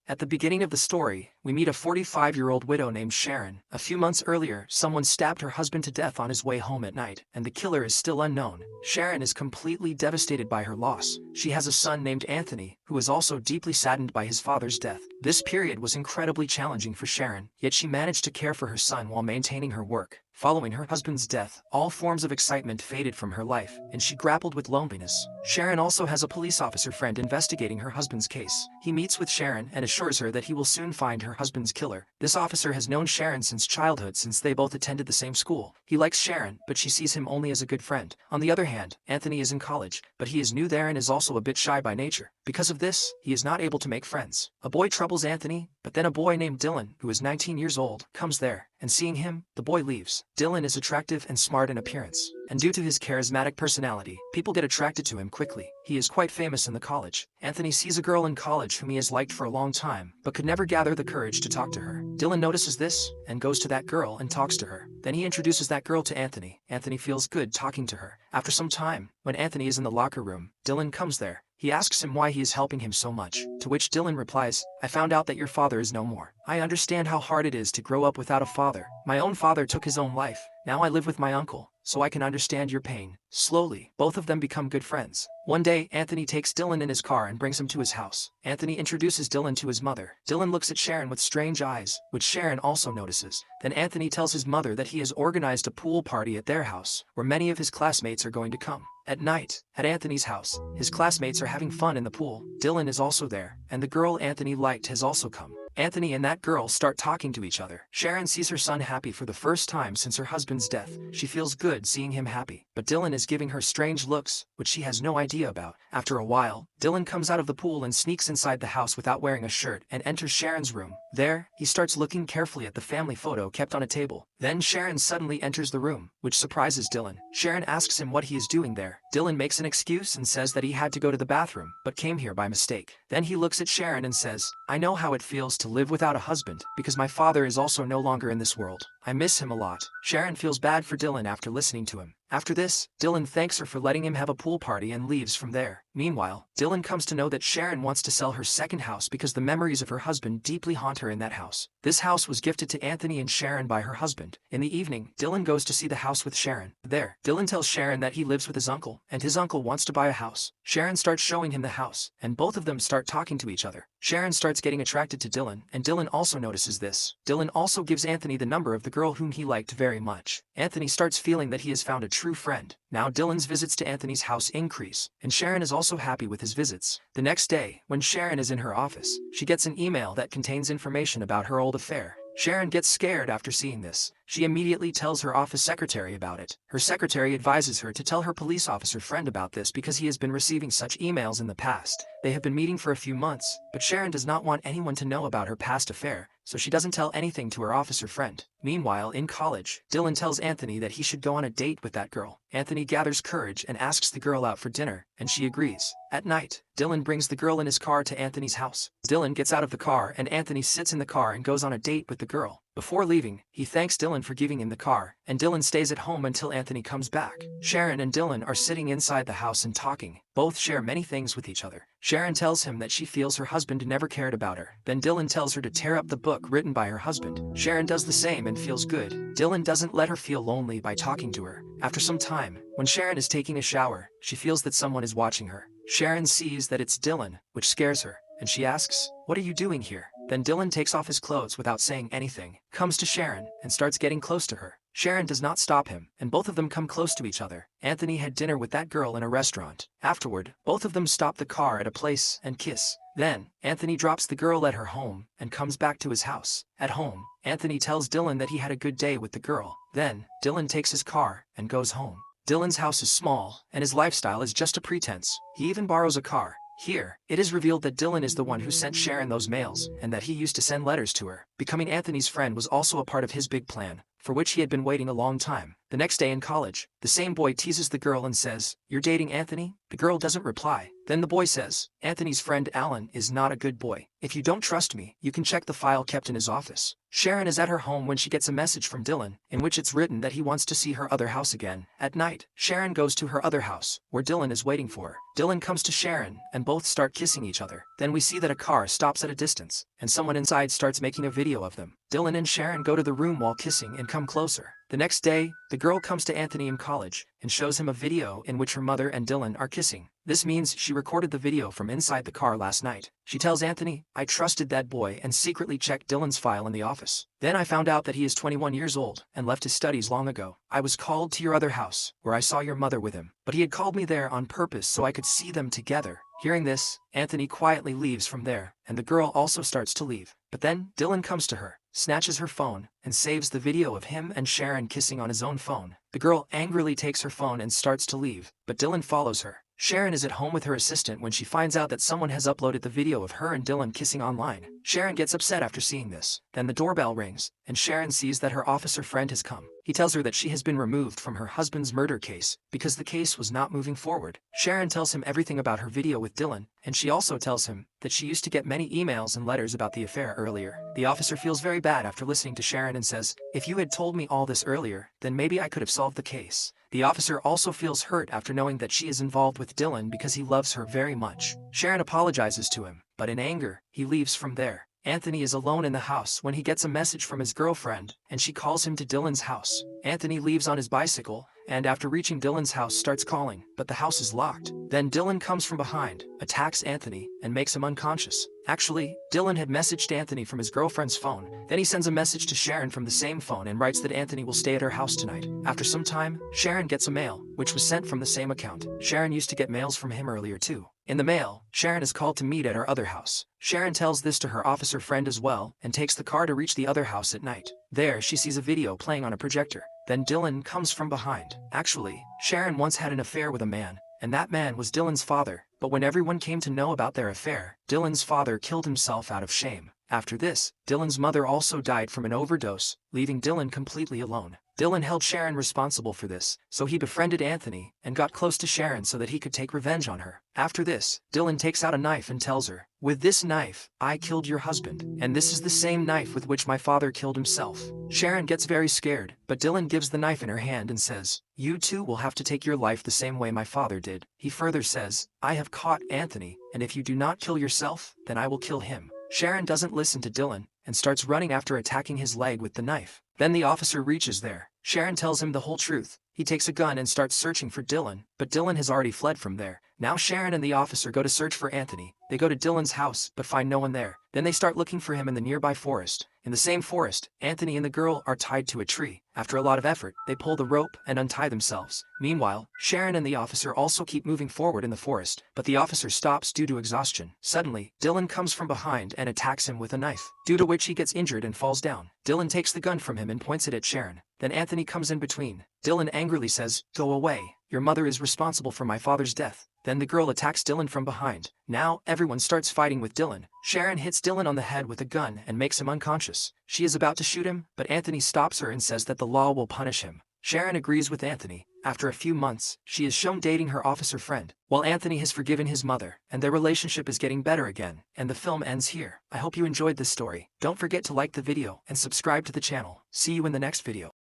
At the beginning of the story, we meet a 45-year-old widow named Sharon. A few months earlier, someone stabbed her husband to death on his way home at night, and the killer is still unknown. Sharon is completely devastated by her loss. She has a son named Anthony, who is also deeply saddened by his father's death. This period was incredibly challenging for Sharon, yet she managed to care for her son while maintaining her work. Following her husband's death, all forms of excitement faded from her life, and she grappled with loneliness. Sharon also has a police officer friend investigating her husband's case. He meets with Sharon and assures her that he will soon find her husband's killer. This officer has known Sharon since childhood since they both attended the same school. He likes Sharon, but she sees him only as a good friend. On the other hand, Anthony is in college, but he is new there and is also a bit shy by nature. Because of this, he is not able to make friends. A boy troubles Anthony, but then a boy named Dylan, who is 19 years old, comes there, and seeing him, the boy leaves. Dylan is attractive and smart in appearance, and due to his charismatic personality, people get attracted to him quickly. He is quite famous in the college. Anthony sees a girl in college whom he has liked for a long time, but could never gather the courage to talk to her. Dylan notices this, and goes to that girl and talks to her. Then he introduces that girl to Anthony. Anthony feels good talking to her. After some time, when Anthony is in the locker room, Dylan comes there. He asks him why he is helping him so much, to which Dylan replies, "I found out that your father is no more. I understand how hard it is to grow up without a father. My own father took his own life. Now I live with my uncle, so I can understand your pain." Slowly, both of them become good friends. One day, Anthony takes Dylan in his car and brings him to his house. Anthony introduces Dylan to his mother. Dylan looks at Sharon with strange eyes, which Sharon also notices. Then Anthony tells his mother that he has organized a pool party at their house, where many of his classmates are going to come. At night, at Anthony's house, his classmates are having fun in the pool. Dylan is also there, and the girl Anthony liked has also come. Anthony and that girl start talking to each other. Sharon sees her son happy for the first time since her husband's death. She feels good seeing him happy, but Dylan is giving her strange looks, which she has no idea about. After a while, Dylan comes out of the pool and sneaks inside the house without wearing a shirt and enters Sharon's room. There, he starts looking carefully at the family photo kept on a table. Then Sharon suddenly enters the room, which surprises Dylan. Sharon asks him what he is doing there. Dylan makes an excuse and says that he had to go to the bathroom, but came here by mistake. Then he looks at Sharon and says, "I know how it feels to live without a husband, because my father is also no longer in this world. I miss him a lot." Sharon feels bad for Dylan after listening to him. After this, Dylan thanks her for letting him have a pool party and leaves from there. Meanwhile, Dylan comes to know that Sharon wants to sell her second house because the memories of her husband deeply haunt her in that house. This house was gifted to Anthony and Sharon by her husband. In the evening, Dylan goes to see the house with Sharon. There, Dylan tells Sharon that he lives with his uncle, and his uncle wants to buy a house. Sharon starts showing him the house, and both of them start talking to each other. Sharon starts getting attracted to Dylan, and Dylan also notices this. Dylan also gives Anthony the number of the girl whom he liked very much. Anthony starts feeling that he has found a true friend. Now Dylan's visits to Anthony's house increase, and Sharon is also happy with his visits. The next day, when Sharon is in her office, she gets an email that contains information about her old affair. Sharon gets scared after seeing this. She immediately tells her office secretary about it. Her secretary advises her to tell her police officer friend about this because he has been receiving such emails in the past. They have been meeting for a few months, but Sharon does not want anyone to know about her past affair, so she doesn't tell anything to her officer friend. Meanwhile, in college, Dylan tells Anthony that he should go on a date with that girl. Anthony gathers courage and asks the girl out for dinner, and she agrees. At night, Dylan brings the girl in his car to Anthony's house. Dylan gets out of the car and Anthony sits in the car and goes on a date with the girl. Before leaving, he thanks Dylan for giving him the car, and Dylan stays at home until Anthony comes back. Sharon and Dylan are sitting inside the house and talking. Both share many things with each other. Sharon tells him that she feels her husband never cared about her. Then Dylan tells her to tear up the book written by her husband. Sharon does the same and feels good. Dylan doesn't let her feel lonely by talking to her. After some time, when Sharon is taking a shower, she feels that someone is watching her. Sharon sees that it's Dylan, which scares her, and she asks, "What are you doing here?" Then Dylan takes off his clothes without saying anything, comes to Sharon, and starts getting close to her. Sharon does not stop him, and both of them come close to each other. Anthony had dinner with that girl in a restaurant. Afterward, both of them stop the car at a place and kiss. Then, Anthony drops the girl at her home and comes back to his house. At home, Anthony tells Dylan that he had a good day with the girl. Then, Dylan takes his car and goes home. Dylan's house is small, and his lifestyle is just a pretense. He even borrows a car. Here, it is revealed that Dylan is the one who sent Sharon those mails, and that he used to send letters to her. Becoming Anthony's friend was also a part of his big plan, for which he had been waiting a long time. The next day in college, the same boy teases the girl and says, "You're dating Anthony?" The girl doesn't reply. Then the boy says, "Anthony's friend Alan is not a good boy. If you don't trust me, you can check the file kept in his office." Sharon is at her home when she gets a message from Dylan, in which it's written that he wants to see her other house again. At night, Sharon goes to her other house, where Dylan is waiting for her. Dylan comes to Sharon, and both start kissing each other. Then we see that a car stops at a distance, and someone inside starts making a video of them. Dylan and Sharon go to the room while kissing and come closer. The next day, the girl comes to Anthony in college, and shows him a video in which her mother and Dylan are kissing. This means she recorded the video from inside the car last night. She tells Anthony, "I trusted that boy and secretly checked Dylan's file in the office. Then I found out that he is 21 years old and left his studies long ago. I was called to your other house, where I saw your mother with him. But he had called me there on purpose so I could see them together." Hearing this, Anthony quietly leaves from there, and the girl also starts to leave. But then, Dylan comes to her, snatches her phone, and saves the video of him and Sharon kissing on his own phone. The girl angrily takes her phone and starts to leave, but Dylan follows her. Sharon is at home with her assistant when she finds out that someone has uploaded the video of her and Dylan kissing online. Sharon gets upset after seeing this. Then the doorbell rings, and Sharon sees that her officer friend has come. He tells her that she has been removed from her husband's murder case because the case was not moving forward. Sharon tells him everything about her video with Dylan, and she also tells him that she used to get many emails and letters about the affair earlier. The officer feels very bad after listening to Sharon and says, "If you had told me all this earlier, then maybe I could have solved the case." The officer also feels hurt after knowing that she is involved with Dylan because he loves her very much. Sharon apologizes to him, but in anger, he leaves from there. Anthony is alone in the house when he gets a message from his girlfriend, and she calls him to Dylan's house. Anthony leaves on his bicycle, and after reaching Dylan's house starts calling, but the house is locked. Then Dylan comes from behind, attacks Anthony, and makes him unconscious. Actually, Dylan had messaged Anthony from his girlfriend's phone. Then he sends a message to Sharon from the same phone and writes that Anthony will stay at her house tonight. After some time, Sharon gets a mail, which was sent from the same account. Sharon used to get mails from him earlier too. In the mail, Sharon is called to meet at her other house. Sharon tells this to her officer friend as well, and takes the car to reach the other house at night. There, she sees a video playing on a projector. Then Dylan comes from behind. Actually, Sharon once had an affair with a man, and that man was Dylan's father. But when everyone came to know about their affair, Dylan's father killed himself out of shame. After this, Dylan's mother also died from an overdose, leaving Dylan completely alone. Dylan held Sharon responsible for this, so he befriended Anthony and got close to Sharon so that he could take revenge on her. After this, Dylan takes out a knife and tells her, "With this knife, I killed your husband, and this is the same knife with which my father killed himself." Sharon gets very scared, but Dylan gives the knife in her hand and says, "You too will have to take your life the same way my father did." He further says, "I have caught Anthony, and if you do not kill yourself, then I will kill him." Sharon doesn't listen to Dylan, and starts running after attacking his leg with the knife. Then the officer reaches there. Sharon tells him the whole truth. He takes a gun and starts searching for Dylan, but Dylan has already fled from there. Now Sharon and the officer go to search for Anthony. They go to Dylan's house, but find no one there. Then they start looking for him in the nearby forest. In the same forest, Anthony and the girl are tied to a tree. After a lot of effort, they pull the rope and untie themselves. Meanwhile, Sharon and the officer also keep moving forward in the forest, but the officer stops due to exhaustion. Suddenly, Dylan comes from behind and attacks him with a knife, due to which he gets injured and falls down. Dylan takes the gun from him and points it at Sharon. Then Anthony comes in between. Dylan angrily says, "Go away. Your mother is responsible for my father's death." Then the girl attacks Dylan from behind. Now, everyone starts fighting with Dylan. Sharon hits Dylan on the head with a gun and makes him unconscious. She is about to shoot him, but Anthony stops her and says that the law will punish him. Sharon agrees with Anthony. After a few months, she is shown dating her officer friend, while Anthony has forgiven his mother, and their relationship is getting better again, and the film ends here. I hope you enjoyed this story. Don't forget to like the video and subscribe to the channel. See you in the next video.